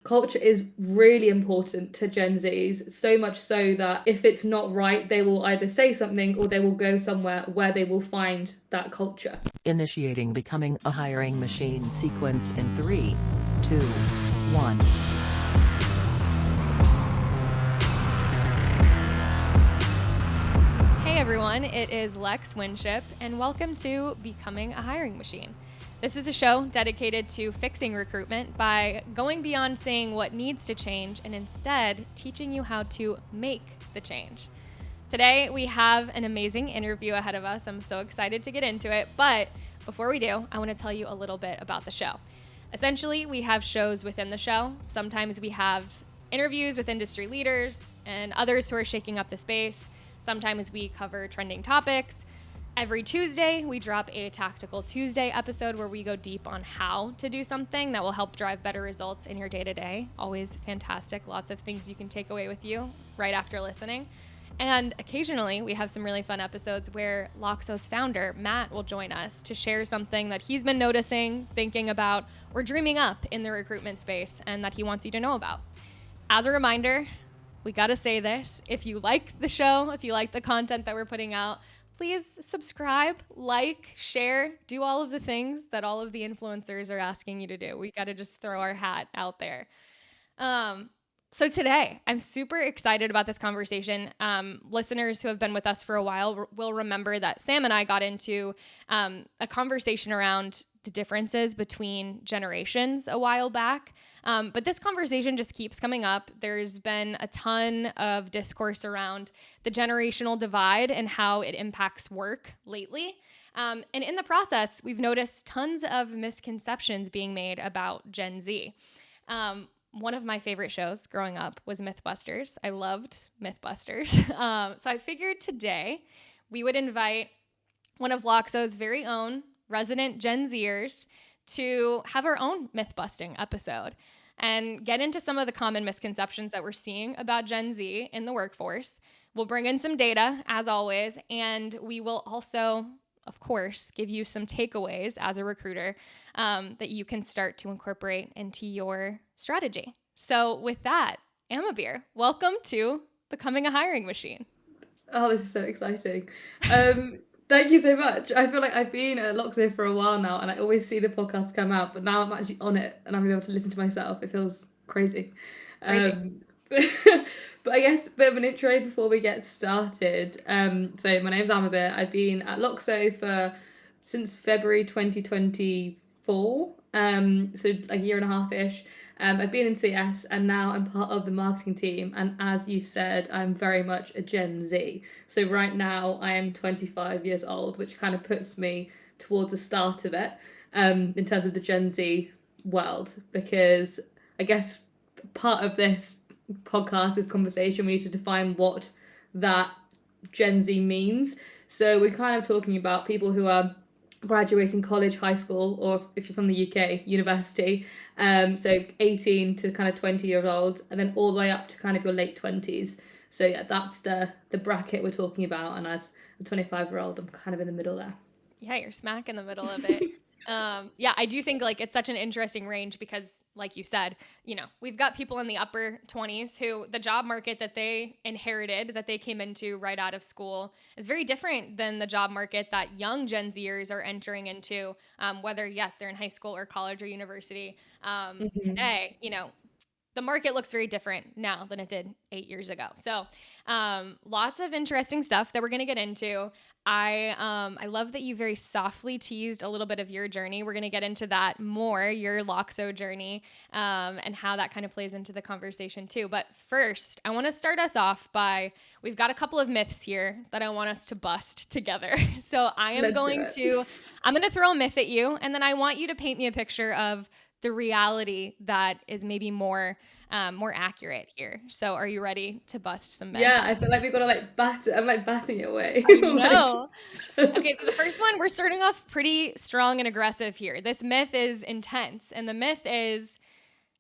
Culture is really important to Gen Zs, so much so that if it's not right, they will either say something or they will go somewhere where they will find that culture. Initiating becoming a hiring machine sequence in 3, 2, 1. Hey everyone, it is Lex Winship, and welcome to Becoming a Hiring Machine. This is a show dedicated to fixing recruitment by going beyond saying what needs to change and instead teaching you how to make the change. Today, we have an amazing interview ahead of us. I'm so excited to get into it. But before we do, I want to tell you a little bit about the show. Essentially, we have shows within the show. Sometimes we have interviews with industry leaders and others who are shaking up the space. Sometimes we cover trending topics. Every Tuesday, we drop a Tactical Tuesday episode where we go deep on how to do something that will help drive better results in your day-to-day. Always fantastic. Lots of things you can take away with you right after listening. And occasionally, we have some really fun episodes where Loxo's founder, Matt, will join us to share something that he's been noticing, thinking about, or dreaming up in the recruitment space and that he wants you to know about. As a reminder, we got to say this. If you like the show, if you like the content that we're putting out, please subscribe, like, share, do all of the things that all of the influencers are asking you to do. We got to just throw our hat out there. So today, I'm super excited about this conversation. Listeners who have been with us for a while will remember that Sam and I got into a conversation around the differences between generations a while back. But this conversation just keeps coming up. There's been a ton of discourse around the generational divide and how it impacts work lately. And in the process, we've noticed tons of misconceptions being made about Gen Z. One of my favorite shows growing up was Mythbusters. I loved Mythbusters. So I figured today we would invite one of Loxo's very own resident Gen Zers to have our own myth-busting episode and get into some of the common misconceptions that we're seeing about Gen Z in the workforce. We'll bring in some data, as always, and we will also, of course, give you some takeaways as a recruiter that you can start to incorporate into your strategy. So with that, Amarbir, welcome to Becoming a Hiring Machine. Oh, this is so exciting. Thank you so much. I feel like I've been at Loxo for a while now and I always see the podcast come out, but now I'm actually on it and I'm able to listen to myself. It feels crazy. But I guess a bit of an intro before we get started. So my name's Amarbir. I've been at Loxo since February 2024, so a year and a half-ish. I've been in CS and now I'm part of the marketing team. And as you said, I'm very much a Gen Z. So right now I am 25 years old, which kind of puts me towards the start of it in terms of the Gen Z world, because I guess part of this podcast, this conversation, we need to define what that Gen Z means. So we're kind of talking about people who are graduating college, high school, or if you're from the UK, university, so 18 to kind of 20 years old, and then all the way up to kind of your late 20s. So yeah, that's the bracket we're talking about, and as a 25-year-old, I'm kind of in the middle there. Yeah, you're smack in the middle of it. Yeah, I do think like it's such an interesting range because, like you said, we've got people in the upper 20s who the job market that they inherited, that they came into right out of school, is very different than the job market that young Gen Zers are entering into, whether, yes, they're in high school or college or university. Today, the market looks very different now than it did 8 years ago. So lots of interesting stuff that we're going to get into. I love that you very softly teased a little bit of your journey. We're going to get into that more, your Loxo journey, and how that kind of plays into the conversation too. But first, I want to start us off we've got a couple of myths here that I want us to bust together. So I'm going to throw a myth at you, and then I want you to paint me a picture of the reality that is maybe more accurate here. So are you ready to bust some myths? Yeah, I feel like we've got to I'm batting it away. I know. Okay, so the first one, we're starting off pretty strong and aggressive here. This myth is intense, and the myth is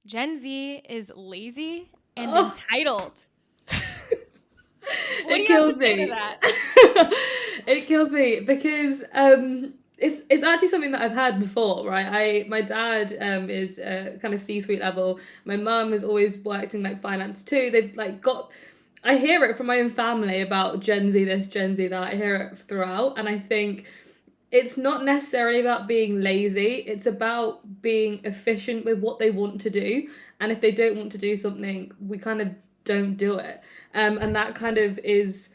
Gen Z is lazy and entitled. What do you have to say to that? It kills me because it's actually something that I've heard before, right? My dad is kind of C-suite level. My mum has always worked in like finance too. They've like got, I hear it from my own family about Gen Z this, Gen Z that. I hear it throughout, and I think it's not necessarily about being lazy. It's about being efficient with what they want to do. And if they don't want to do something, we kind of don't do it. And that kind of is,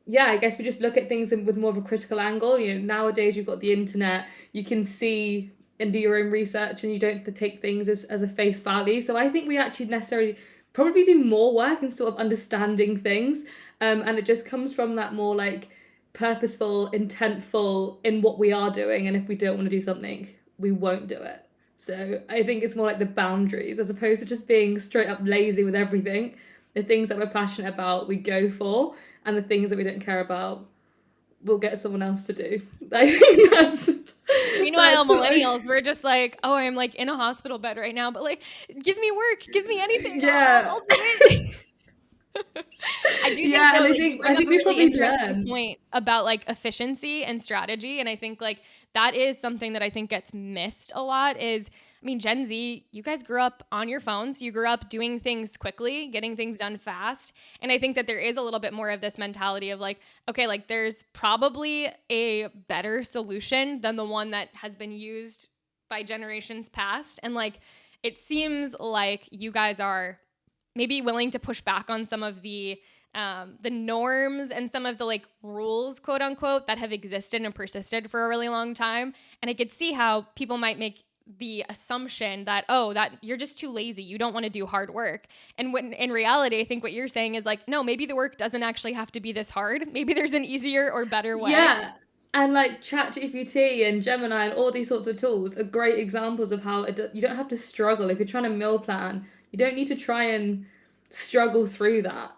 yeah, I guess we just look at things with more of a critical angle. You know, nowadays you've got the internet, you can see and do your own research, and you don't have to take things as a face value. So I think we actually necessarily probably do more work in sort of understanding things. And it just comes from that more like purposeful, intentful in what we are doing. And if we don't want to do something, we won't do it. So I think it's more like the boundaries as opposed to just being straight up lazy with everything. The things that we're passionate about, we go for, and the things that we don't care about, we'll get someone else to do. I think that's. Meanwhile, millennials, we're just like, oh, I'm like in a hospital bed right now, but like, give me work, give me anything. Yeah. I'll do it. I do think Yeah, though, and like, you bring I up think a we really probably interesting learn. point about like efficiency and strategy. And I think like that is something that I think gets missed a lot is, I mean, Gen Z, you guys grew up on your phones. You grew up doing things quickly, getting things done fast. And I think that there is a little bit more of this mentality of like, okay, like there's probably a better solution than the one that has been used by generations past. And like, it seems like you guys are maybe willing to push back on some of the norms and some of the like rules, quote unquote, that have existed and persisted for a really long time. And I could see how people might make the assumption that, oh, that you're just too lazy. You don't want to do hard work. And when in reality, I think what you're saying is like, no, maybe the work doesn't actually have to be this hard. Maybe there's an easier or better way. Yeah. And like ChatGPT and Gemini and all these sorts of tools are great examples of how you don't have to struggle. If you're trying to meal plan, you don't need to try and struggle through that.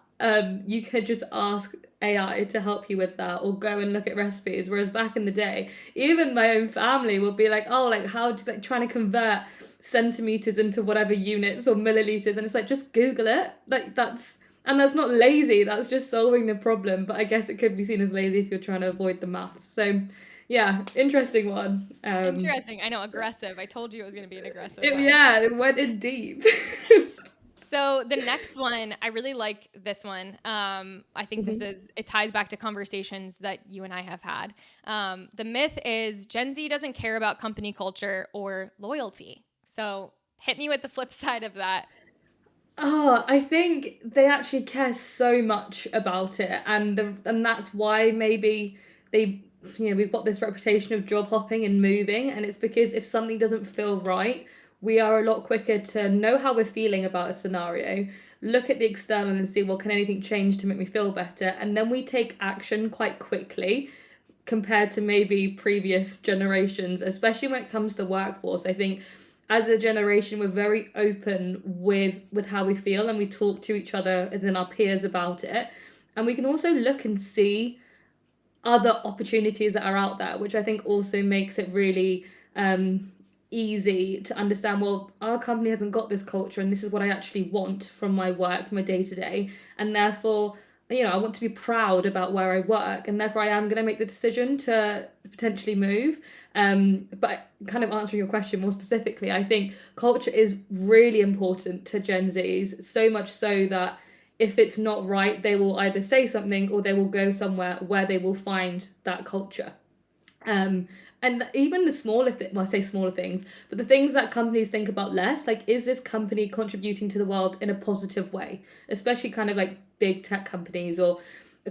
You could just ask AI to help you with that, or go and look at recipes. Whereas back in the day, even my own family would be like, oh, like how do like trying to convert centimeters into whatever units or milliliters, and it's like just Google it. Like that's not lazy, that's just solving the problem. But I guess it could be seen as lazy if you're trying to avoid the maths. So yeah, interesting one. Interesting. I know, aggressive. I told you it was going to be an aggressive one. Yeah, it went in deep. So the next one, I really like this one. I think it ties back to conversations that you and I have had. The myth is Gen Z doesn't care about company culture or loyalty. So hit me with the flip side of that. Oh, I think they actually care so much about it, and that's why maybe they, we've got this reputation of job hopping and moving, and it's because if something doesn't feel right, we are a lot quicker to know how we're feeling about a scenario, look at the external and see, well, can anything change to make me feel better, and then we take action quite quickly compared to maybe previous generations, especially when it comes to the workforce. I think as a generation, we're very open with how we feel, and we talk to each other as in our peers about it. And we can also look and see other opportunities that are out there, which I think also makes it really easy to understand, well, our company hasn't got this culture, and this is what I actually want from my work, my day to day. And therefore, I want to be proud about where I work, and therefore I am going to make the decision to potentially move. But kind of answering your question more specifically, I think culture is really important to Gen Zs, so much so that if it's not right, they will either say something or they will go somewhere where they will find that culture. And even the smaller I say smaller things, but the things that companies think about less, like, is this company contributing to the world in a positive way? Especially kind of like big tech companies or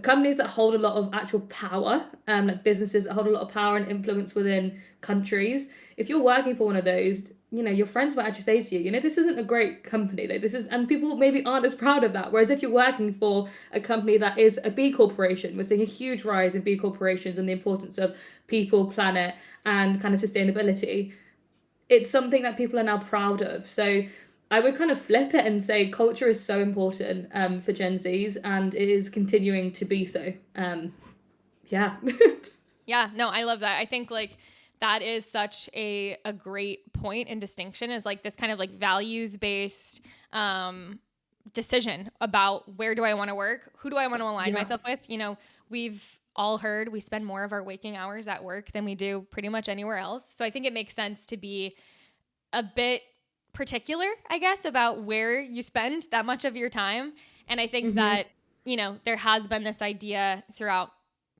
companies that hold a lot of actual power, like businesses that hold a lot of power and influence within countries. If you're working for one of those, your friends might actually say to you, this isn't a great company. Like, this is, and people maybe aren't as proud of that. Whereas if you're working for a company that is a B corporation, we're seeing a huge rise in B corporations and the importance of people, planet, and kind of sustainability. It's something that people are now proud of. So I would kind of flip it and say culture is so important for Gen Zs, and it is continuing to be so. Yeah. Yeah, no, I love that. I think like that is such a great point and distinction, is like this kind of like values based decision about where do I want to work, who do I want to align myself with. We've all heard we spend more of our waking hours at work than we do pretty much anywhere else. So I think it makes sense to be a bit particular, I guess, about where you spend that much of your time. And I think that, there has been this idea throughout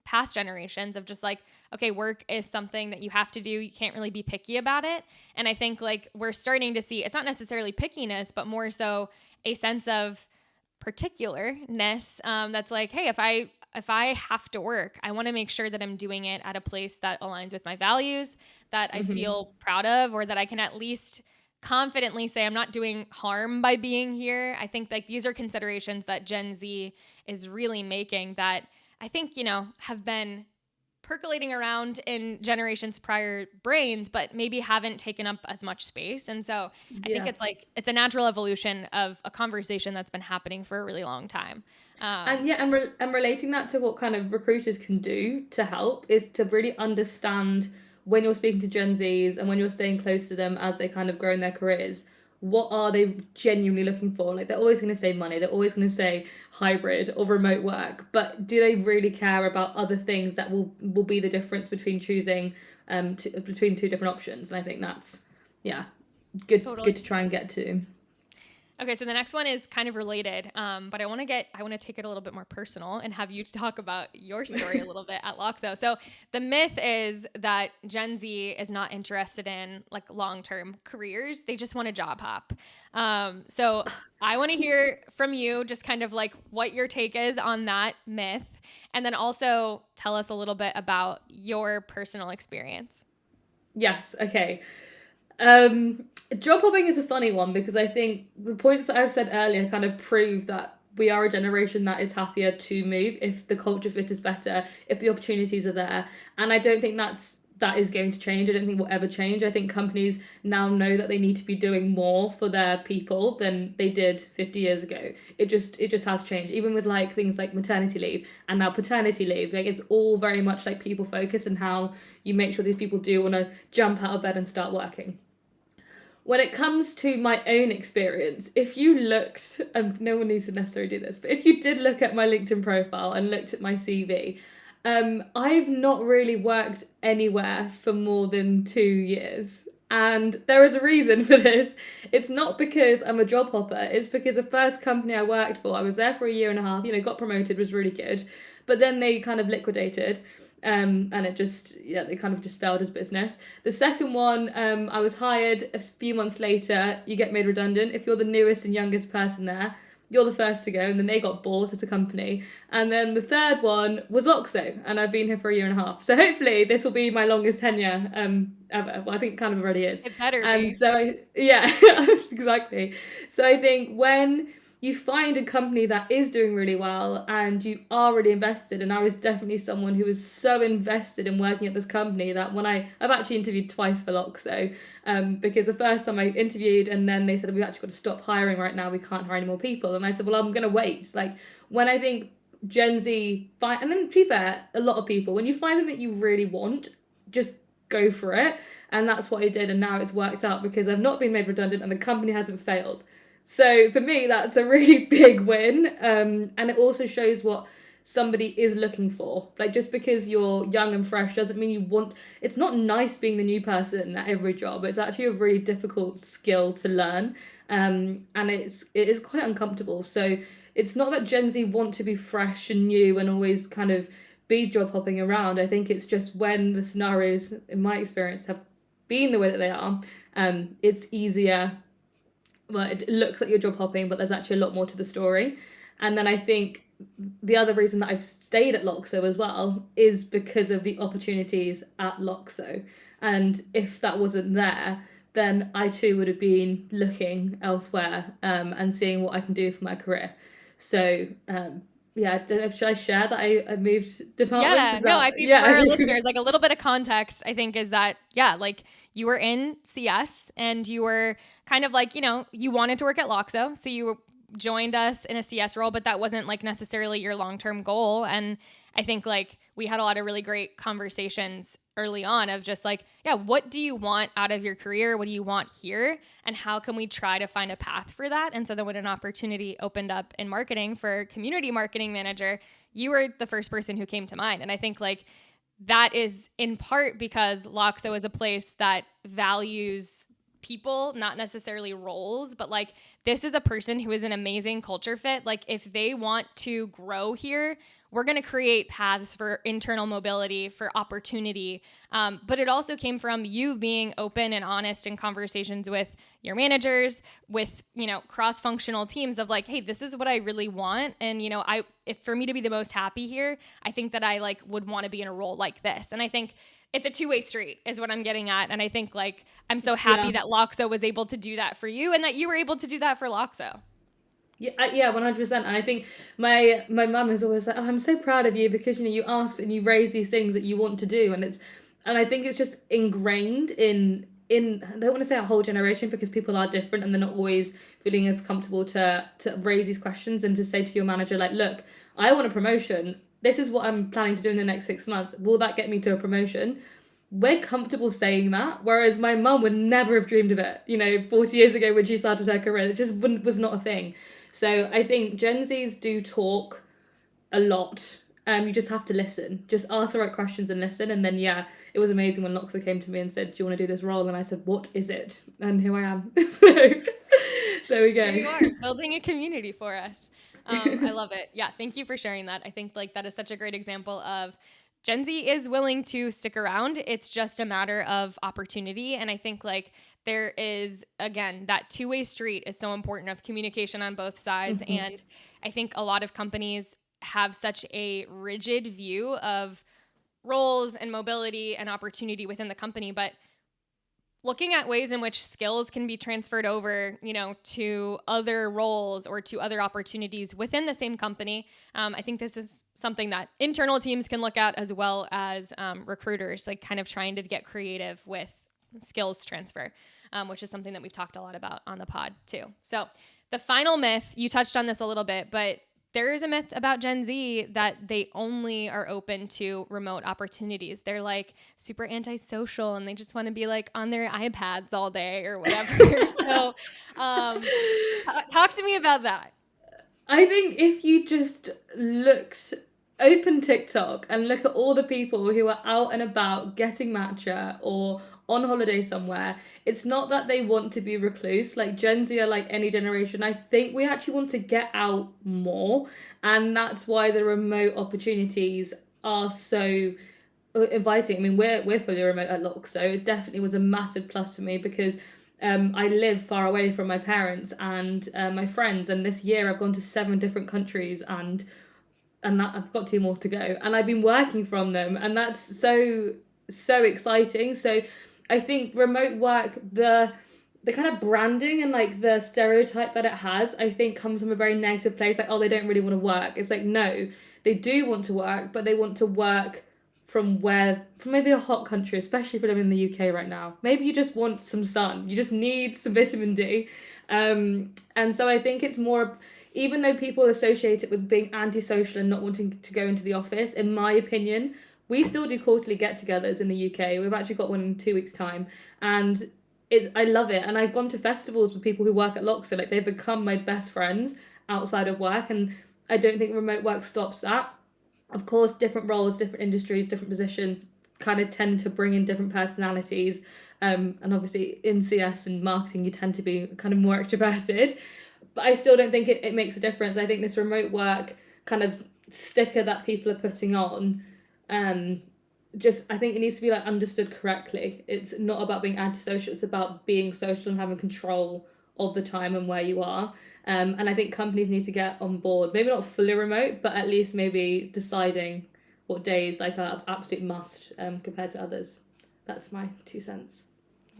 past generations of just like, okay, work is something that you have to do. You can't really be picky about it. And I think like we're starting to see, it's not necessarily pickiness, but more so a sense of particularness. That's like, hey, if I have to work, I want to make sure that I'm doing it at a place that aligns with my values, that I feel proud of, or that I can at least confidently say I'm not doing harm by being here. I think like these are considerations that Gen Z is really making that I think, have been percolating around in generations prior brains, but maybe haven't taken up as much space. And so I think it's a natural evolution of a conversation that's been happening for a really long time. And relating that to what kind of recruiters can do to help is to really understand when you're speaking to Gen Zs and when you're staying close to them as they kind of grow in their careers, what are they genuinely looking for? Like they're always going to say money, they're always going to say hybrid or remote work, but do they really care about other things that will be the difference between choosing between two different options? And I think that's good to try and get to. Okay, so the next one is kind of related, but I want to take it a little bit more personal and have you talk about your story a little bit at Loxo. So the myth is that Gen Z is not interested in like long-term careers; they just want a job hop. So I want to hear from you, just kind of like what your take is on that myth, and then also tell us a little bit about your personal experience. Yes. Okay. Job hopping is a funny one because I think the points that I've said earlier kind of prove that we are a generation that is happier to move if the culture fit is better, if the opportunities are there. And I don't think that is going to change. I don't think will ever change. I think companies now know that they need to be doing more for their people than they did 50 years ago. It just has changed. Even with like things like maternity leave and now paternity leave, like it's all very much like people focused and how you make sure these people do want to jump out of bed and start working. When it comes to my own experience, if you looked, no one needs to necessarily do this, but if you did look at my LinkedIn profile and looked at my CV, I've not really worked anywhere for more than 2 years. And there is a reason for this. It's not because I'm a job hopper. It's because the first company I worked for, I was there for a year and a half, got promoted, was really good. But then they kind of liquidated. And it just, they kind of just failed as business. The second one, I was hired a few months later, you get made redundant. If you're the newest and youngest person there, you're the first to go, and then they got bought as a company. And then the third one was Loxo, and I've been here for a year and a half. So hopefully this will be my longest tenure ever. Well, I think it kind of already is. It better be. And so, exactly. So I think when you find a company that is doing really well and you are really invested, and I was definitely someone who was so invested in working at this company that when I've actually interviewed twice for Loxo, because the first time I interviewed and then they said, we've actually got to stop hiring right now, we can't hire any more people. And I said, well, I'm going to wait. Like when I think Gen Z find, and then to be fair, a lot of people, when you find something that you really want, just go for it. And that's what I did. And now it's worked out because I've not been made redundant and the company hasn't failed. So for me, that's a really big win. And it also shows what somebody is looking for. Like just because you're young and fresh doesn't mean you want, it's not nice being the new person at every job. It's actually a really difficult skill to learn. And it is quite uncomfortable. So it's not that Gen Z want to be fresh and new and always kind of be job hopping around. I think it's just when the scenarios, in my experience, have been the way that they are, it's easier. Well, it looks like you're job hopping, but there's actually a lot more to the story. And then I think the other reason that I've stayed at Loxo as well is because of the opportunities at Loxo. And if that wasn't there, then I too would have been looking elsewhere and seeing what I can do for my career. So I don't know, should I share that I moved departments? I think for our listeners, like a little bit of context, I think is that, like you were in CS and you were kind of like, you wanted to work at Loxo. So you joined us in a CS role, but that wasn't like necessarily your long-term goal. And I think like we had a lot of really great conversations early on of just like, yeah, what do you want out of your career? What do you want here? And how can we try to find a path for that? And so then when an opportunity opened up in marketing for community marketing manager, you were the first person who came to mind. And I think like that is in part because Loxo is a place that values people, not necessarily roles, but like this is a person who is an amazing culture fit. Like if they want to grow here, we're going to create paths for internal mobility, for opportunity. But it also came from you being open and honest in conversations with your managers, with, cross-functional teams of like, hey, this is what I really want. And, if for me to be the most happy here, I think that I like would want to be in a role like this. And I think it's a two-way street is what I'm getting at. And I think like, I'm so happy that Loxo was able to do that for you and that you were able to do that for Loxo. Yeah, 100%. And I think my mum is always like, oh, I'm so proud of you because, you ask and you raise these things that you want to do. And I think it's just ingrained in, I don't want to say a whole generation because people are different and they're not always feeling as comfortable to raise these questions and to say to your manager, like, look, I want a promotion. This is what I'm planning to do in the next 6 months. Will that get me to a promotion? We're comfortable saying that, whereas my mum would never have dreamed of it, 40 years ago when she started her career. It just was not a thing. So I think Gen Zs do talk a lot. You just have to listen. Just ask the right questions and listen. And then, it was amazing when Loxo came to me and said, do you want to do this role? And I said, what is it? And here I am. So there we go. Here you are, building a community for us. I love it. Yeah, thank you for sharing that. I think like that is such a great example of Gen Z is willing to stick around. It's just a matter of opportunity. And I think like there is, again, that two-way street is so important of communication on both sides. Mm-hmm. And I think a lot of companies have such a rigid view of roles and mobility and opportunity within the company. But looking at ways in which skills can be transferred over, to other roles or to other opportunities within the same company. I think this is something that internal teams can look at as well as recruiters, like kind of trying to get creative with skills transfer, which is something that we've talked a lot about on the pod too. So the final myth, you touched on this a little bit, but there is a myth about Gen Z that they only are open to remote opportunities. They're like super antisocial and they just want to be like on their iPads all day or whatever. So talk to me about that. I think if you just open TikTok and look at all the people who are out and about getting matcha or on holiday somewhere, it's not that they want to be recluse. Like Gen Z are like any generation. I think we actually want to get out more, and that's why the remote opportunities are so inviting. I mean, we're fully remote at Loxo. It definitely was a massive plus for me because I live far away from my parents and my friends, and this year I've gone to 7 different countries and that I've got 2 more to go, and I've been working from them, and that's so exciting. So I think remote work, the kind of branding and like the stereotype that it has, I think comes from a very negative place. Like, oh, they don't really want to work. It's like, no, they do want to work, but they want to work from maybe a hot country, especially if you live in the UK right now. Maybe you just want some sun. You just need some vitamin D. And so I think it's more, even though people associate it with being antisocial and not wanting to go into the office, in my opinion, we still do quarterly get-togethers in the UK. We've actually got one in 2 weeks' time. And I love it. And I've gone to festivals with people who work at Loxo. Like, they've become my best friends outside of work. And I don't think remote work stops that. Of course, different roles, different industries, different positions kind of tend to bring in different personalities. And obviously in CS and marketing, you tend to be kind of more extroverted. But I still don't think it makes a difference. I think this remote work kind of sticker that people are putting on, I think it needs to be like understood correctly. It's not about being antisocial. It's about being social and having control of the time and where you are. And I think companies need to get on board, maybe not fully remote, but at least maybe deciding what days like are absolute must compared to others. That's my 2 cents.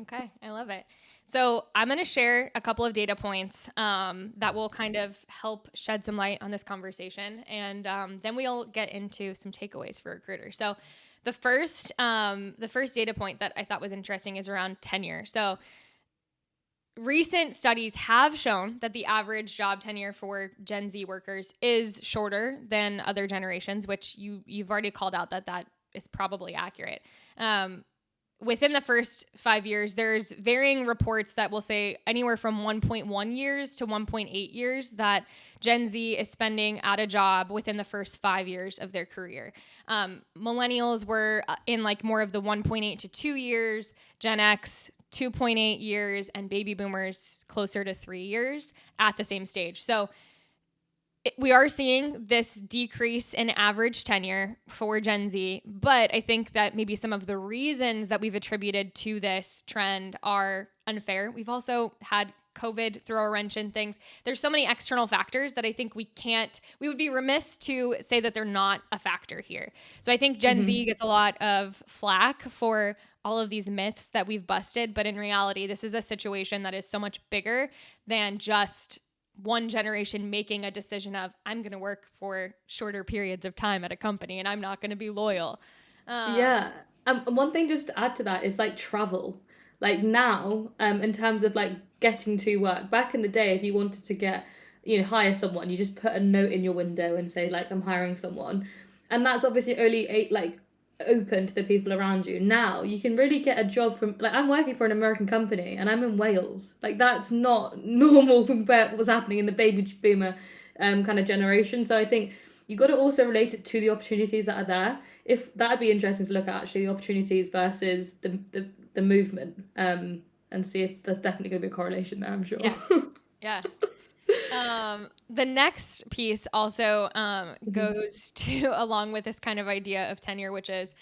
Okay, I love it. So I'm going to share a couple of data points that will kind of help shed some light on this conversation. And then we'll get into some takeaways for recruiters. So the first data point that I thought was interesting is around tenure. So recent studies have shown that the average job tenure for Gen Z workers is shorter than other generations, which you've already called out that is probably accurate. Within the first 5 years, there's varying reports that will say anywhere from 1.1 years to 1.8 years that Gen Z is spending at a job within the first 5 years of their career. Millennials were in like more of the 1.8 to 2 years, Gen X 2.8 years, and baby boomers closer to 3 years at the same stage. So we are seeing this decrease in average tenure for Gen Z, but I think that maybe some of the reasons that we've attributed to this trend are unfair. We've also had COVID throw a wrench in things. There's so many external factors that I think we would be remiss to say that they're not a factor here. So I think Gen Z gets a lot of flack for all of these myths that we've busted, but in reality, this is a situation that is so much bigger than just one generation making a decision of, I'm going to work for shorter periods of time at a company and I'm not going to be loyal. Yeah. One thing just to add to that is like travel. Like now, in terms of like getting to work, back in the day, if you wanted to hire someone, you just put a note in your window and say like, I'm hiring someone. And that's obviously only open to the people around you. Now you can really get a job from, like, I'm working for an American company and I'm in Wales. Like, that's not normal compared to what's happening in the baby boomer kind of generation. So I think you got to also relate it to the opportunities that are there. If that'd be interesting to look at, actually, the opportunities versus the movement, and see if there's definitely going to be a correlation there, I'm sure. Yeah. The next piece also goes to along with this kind of idea of tenure, which is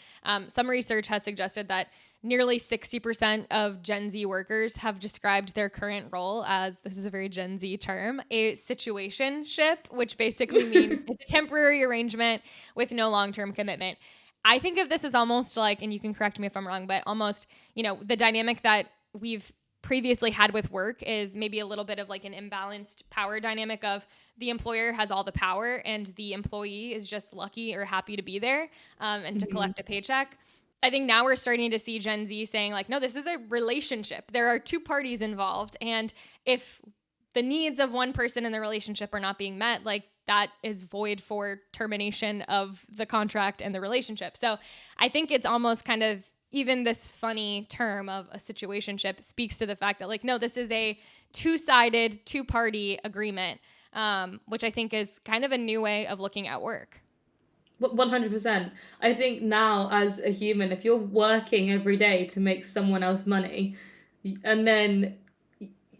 some research has suggested that nearly 60% of Gen Z workers have described their current role as, this is a very Gen Z term, a situationship, which basically means it's a temporary arrangement with no long-term commitment. I think of this as almost like, and you can correct me if I'm wrong, but almost, the dynamic that we've previously had with work is maybe a little bit of like an imbalanced power dynamic of the employer has all the power and the employee is just lucky or happy to be there and to collect a paycheck. I think now we're starting to see Gen Z saying like, no, this is a relationship. There are two parties involved. And if the needs of one person in the relationship are not being met, like that is void for termination of the contract and the relationship. So I think it's almost kind of, even this funny term of a situationship speaks to the fact that like, no, this is a two-sided, two-party agreement, which I think is kind of a new way of looking at work. 100%. I think now as a human, if you're working every day to make someone else money, and then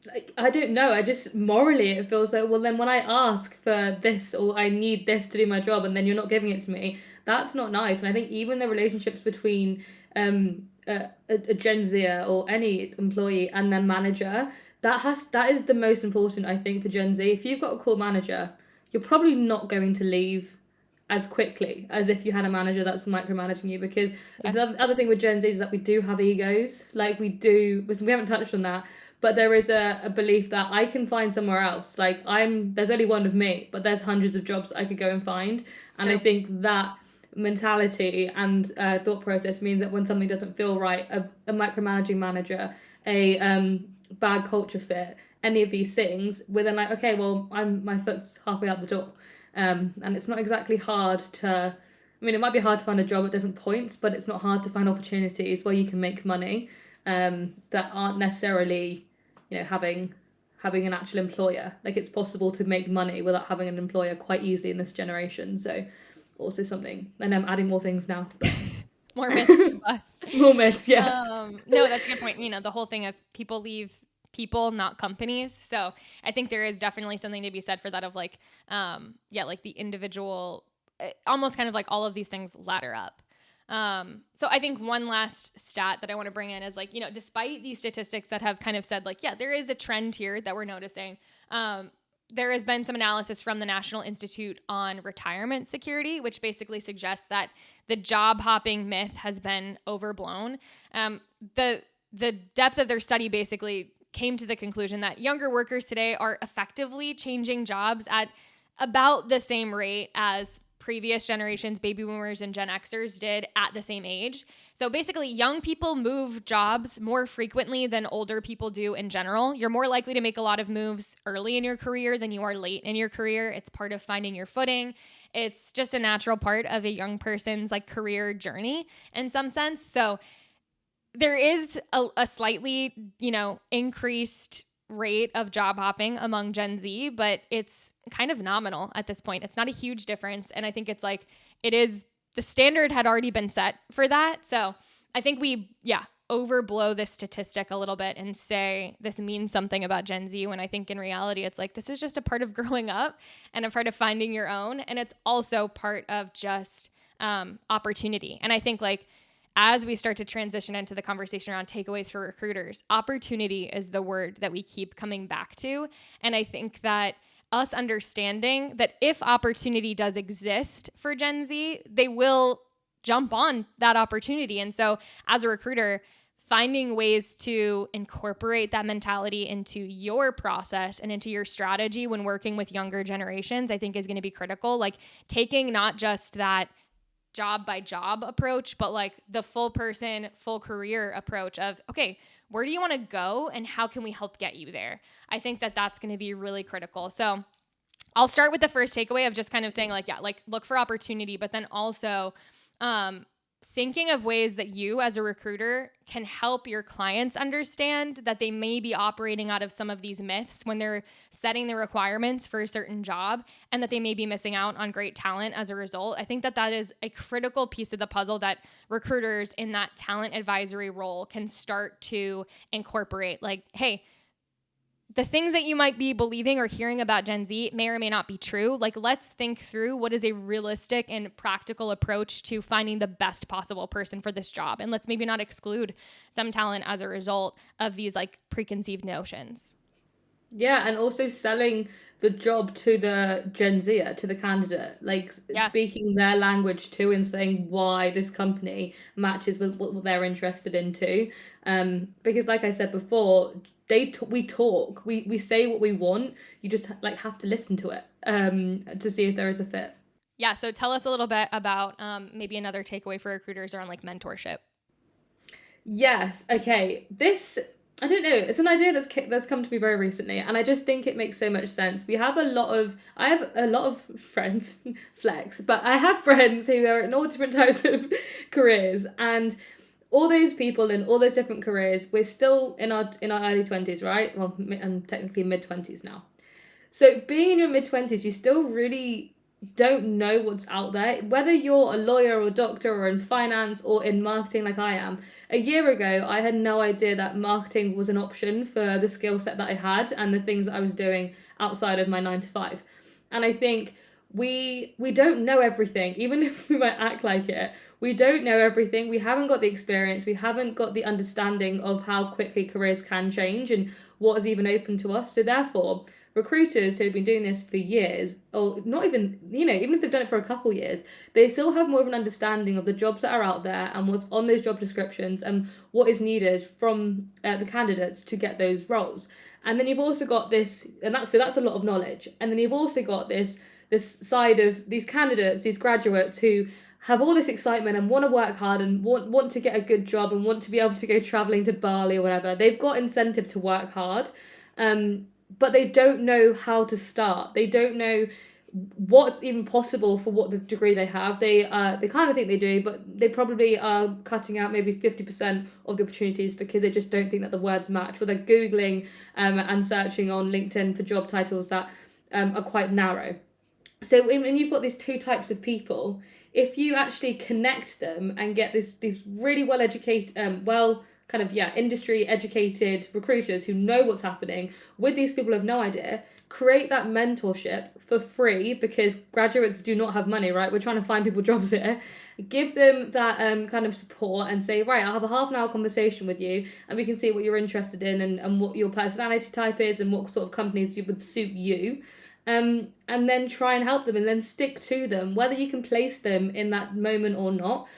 like, I don't know, I just morally it feels like, well, then when I ask for this or I need this to do my job and then you're not giving it to me, that's not nice. And I think even the relationships between a Gen Zer or any employee and their manager, that is the most important, I think, for Gen Z. If you've got a cool manager, you're probably not going to leave as quickly as if you had a manager that's micromanaging you, because the other thing with Gen Z is that we do have egos. Like we haven't touched on that, but there is a belief that I can find somewhere else. Like there's only one of me, but there's hundreds of jobs I could go and find. And I think that mentality and thought process means that when something doesn't feel right, a micromanaging manager, a bad culture fit, any of these things, we're then like, okay, well, my foot's halfway out the door. And it's not exactly hard to, I mean, it might be hard to find a job at different points, but it's not hard to find opportunities where you can make money that aren't necessarily, having an actual employer. Like it's possible to make money without having an employer quite easily in this generation. So also something, and I'm adding more things now. More myths to bust. More myths, yeah. No, that's a good point. The whole thing of people leave people, not companies. So I think there is definitely something to be said for that of like, like the individual, almost kind of like all of these things ladder up. So I think one last stat that I want to bring in is like, despite these statistics that have kind of said like, yeah, there is a trend here that we're noticing. There has been some analysis from the National Institute on Retirement Security, which basically suggests that the job hopping myth has been overblown. The depth of their study basically came to the conclusion that younger workers today are effectively changing jobs at about the same rate as previous generations, baby boomers and Gen Xers, did at the same age. So basically, young people move jobs more frequently than older people do in general. You're more likely to make a lot of moves early in your career than you are late in your career. It's part of finding your footing. It's just a natural part of a young person's like career journey in some sense. So there is a slightly, increased rate of job hopping among Gen Z, but it's kind of nominal at this point. It's not a huge difference. And I think it's like, the standard had already been set for that. So I think we, overblow this statistic a little bit and say this means something about Gen Z, when I think in reality, it's like, this is just a part of growing up and a part of finding your own. And it's also part of just opportunity. And I think like, as we start to transition into the conversation around takeaways for recruiters, opportunity is the word that we keep coming back to. And I think that us understanding that if opportunity does exist for Gen Z, they will jump on that opportunity. And so as a recruiter, finding ways to incorporate that mentality into your process and into your strategy when working with younger generations, I think is going to be critical. Like taking not just that job by job approach, but like the full person, full career approach of, okay, where do you want to go and how can we help get you there? I think that that's going to be really critical. So I'll start with the first takeaway of just kind of saying like, look for opportunity, but then also thinking of ways that you as a recruiter can help your clients understand that they may be operating out of some of these myths when they're setting the requirements for a certain job, and that they may be missing out on great talent as a result. I think that that is a critical piece of the puzzle that recruiters in that talent advisory role can start to incorporate. Like, hey, the things that you might be believing or hearing about Gen Z may or may not be true. Like, let's think through what is a realistic and practical approach to finding the best possible person for this job. And let's maybe not exclude some talent as a result of these like preconceived notions. Yeah, and also selling the job to the Gen Zer, to the candidate, like speaking their language too, and saying why this company matches with what they're interested in too. Because like I said before, we talk, we say what we want. You just like have to listen to it to see if there is a fit. Yeah. So tell us a little bit about maybe another takeaway for recruiters around like mentorship. Yes. Okay. I don't know. It's an idea that's come to me very recently, and I just think it makes so much sense. I have a lot of friends, flex, but I have friends who are in all different types of careers, and all those people in all those different careers, we're still in our early 20s, right? Well, I'm technically mid-20s now. So being in your mid-20s, you still really don't know what's out there. Whether you're a lawyer or doctor or in finance or in marketing like I am, a year ago, I had no idea that marketing was an option for the skill set that I had and the things that I was doing outside of my 9 to 5. And I think we don't know everything, even if we might act like it. We don't know everything. We haven't got the experience. We haven't got the understanding of how quickly careers can change and what is even open to us. So therefore, recruiters who've been doing this for years, or not even, even if they've done it for a couple years, they still have more of an understanding of the jobs that are out there and what's on those job descriptions and what is needed from the candidates to get those roles. And then you've also got this, and that's a lot of knowledge. And then you've also got this side of these candidates, these graduates who have all this excitement and want to work hard and want to get a good job and want to be able to go traveling to Bali or whatever. They've got incentive to work hard. But they don't know how to start. They don't know what's even possible for what the degree they have. They kind of think they do, but they probably are cutting out maybe 50% of the opportunities because they just don't think that the words match, or they're Googling and searching on LinkedIn for job titles that are quite narrow. So when you've got these two types of people, if you actually connect them and get these really well educated, industry educated recruiters who know what's happening with these people who have no idea, create that mentorship for free, because graduates do not have money, right? We're trying to find people jobs here. Give them that kind of support and say, right, I'll have a half an hour conversation with you and we can see what you're interested in and what your personality type is and what sort of companies would suit you. And then try and help them and then stick to them, whether you can place them in that moment or not.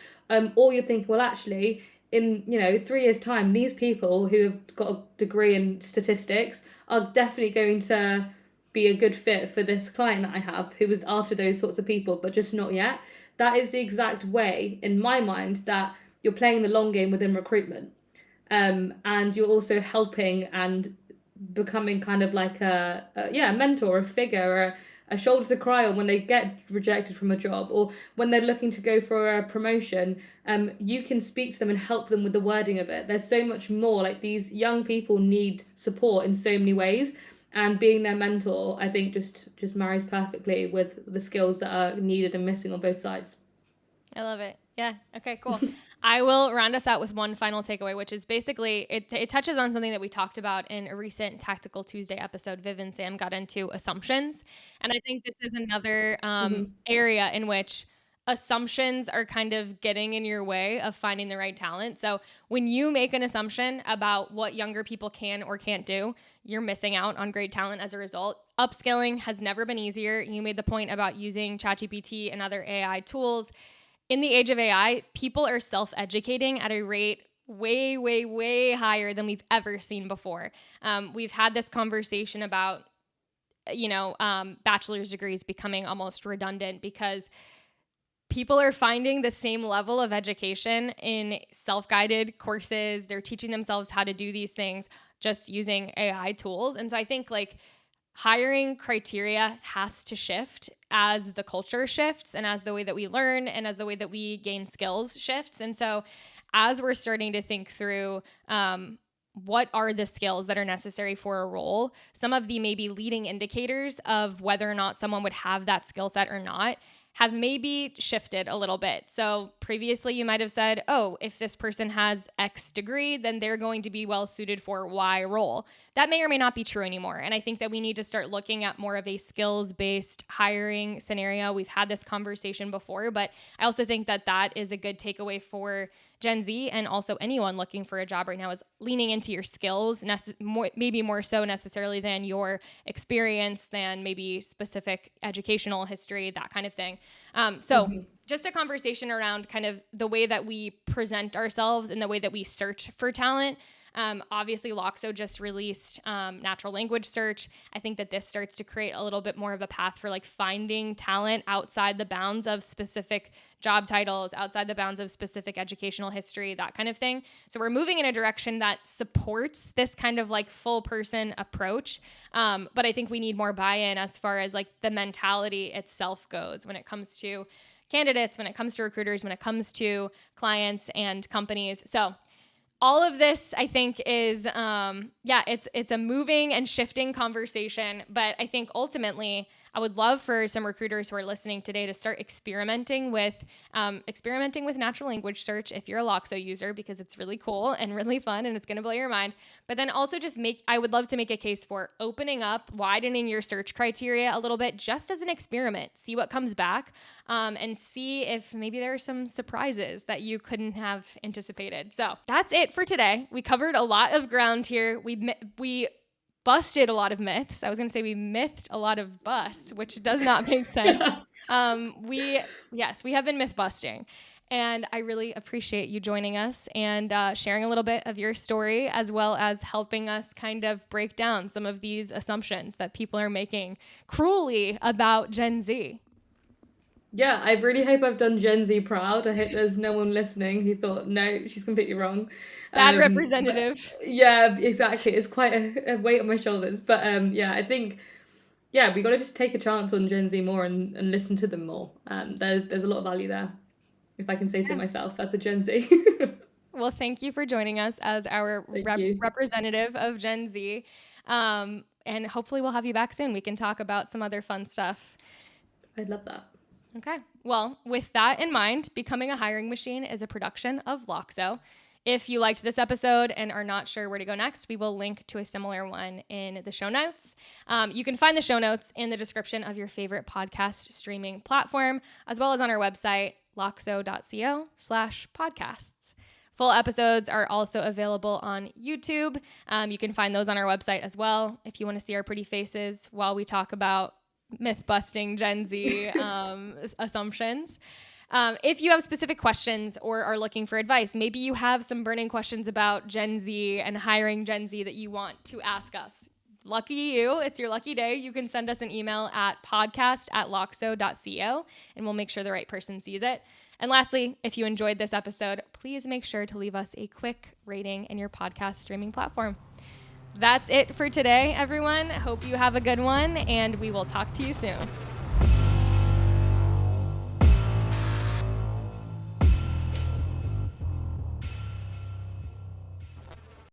Or you're thinking, well, actually, in 3 years' time, these people who have got a degree in statistics are definitely going to be a good fit for this client that I have who was after those sorts of people, but just not yet. That is the exact way, in my mind, that you're playing the long game within recruitment. And you're also helping and becoming kind of like a mentor, a figure, a shoulder to cry on when they get rejected from a job, or when they're looking to go for a promotion. You can speak to them and help them with the wording of it. There's so much more. Like, these young people need support in so many ways, and being their mentor, I think, just marries perfectly with the skills that are needed and missing on both sides. I love it. Yeah. Okay, cool. I will round us out with one final takeaway, which is basically it touches on something that we talked about in a recent Tactical Tuesday episode. Viv and Sam got into assumptions. And I think this is another area in which assumptions are kind of getting in your way of finding the right talent. So when you make an assumption about what younger people can or can't do, you're missing out on great talent as a result. Upskilling has never been easier. You made the point about using ChatGPT and other AI tools. In the age of AI, people are self-educating at a rate way, way, way higher than we've ever seen before. We've had this conversation about, bachelor's degrees becoming almost redundant because people are finding the same level of education in self-guided courses. They're teaching themselves how to do these things just using AI tools. And so I think hiring criteria has to shift as the culture shifts and as the way that we learn and as the way that we gain skills shifts. And so as we're starting to think through what are the skills that are necessary for a role, some of the maybe leading indicators of whether or not someone would have that skill set or not have maybe shifted a little bit. So previously you might have said, oh, if this person has X degree, then they're going to be well suited for Y role. That may or may not be true anymore. And I think that we need to start looking at more of a skills-based hiring scenario. We've had this conversation before, but I also think that that is a good takeaway for Gen Z and also anyone looking for a job right now, is leaning into your skills, maybe more so necessarily than your experience, than maybe specific educational history, that kind of thing. Just a conversation around kind of the way that we present ourselves and the way that we search for talent. Obviously, Loxo just released natural language search. I think that this starts to create a little bit more of a path for finding talent outside the bounds of specific job titles, outside the bounds of specific educational history, that kind of thing. So we're moving in a direction that supports this kind of full person approach. But I think we need more buy-in as far as the mentality itself goes when it comes to candidates, when it comes to recruiters, when it comes to clients and companies. So all of this, I think, is, it's a moving and shifting conversation. But I think ultimately, I would love for some recruiters who are listening today to start experimenting with natural language search if you're a Loxo user, because it's really cool and really fun and it's going to blow your mind. But then also I would love to make a case for opening up, widening your search criteria a little bit just as an experiment. See what comes back, and see if maybe there are some surprises that you couldn't have anticipated. So that's it for today. We covered a lot of ground here. We busted a lot of myths. I was going to say we mythed a lot of busts, which does not make sense. We have been myth busting. And I really appreciate you joining us and sharing a little bit of your story, as well as helping us kind of break down some of these assumptions that people are making cruelly about Gen Z. Yeah, I really hope I've done Gen Z proud. I hope there's no one listening who thought, no, she's completely wrong. Bad representative. Yeah, exactly. It's quite a weight on my shoulders. But I think, we got to just take a chance on Gen Z more and listen to them more. There's a lot of value there, if I can say so myself, as a Gen Z. Well, thank you for joining us as our representative of Gen Z. And hopefully we'll have you back soon. We can talk about some other fun stuff. I'd love that. Okay. Well, with that in mind, Becoming a Hiring Machine is a production of Loxo. If you liked this episode and are not sure where to go next, we will link to a similar one in the show notes. You can find the show notes in the description of your favorite podcast streaming platform, as well as on our website, loxo.co/podcasts. Full episodes are also available on YouTube. You can find those on our website as well if you want to see our pretty faces while we talk about myth-busting Gen Z assumptions. If you have specific questions or are looking for advice, maybe you have some burning questions about Gen Z and hiring Gen Z that you want to ask us, lucky you. It's your lucky day. You can send us an email at podcast@loxo.co, and we'll make sure the right person sees it. And lastly, if you enjoyed this episode, please make sure to leave us a quick rating in your podcast streaming platform. That's it for today, everyone. Hope you have a good one, and we will talk to you soon.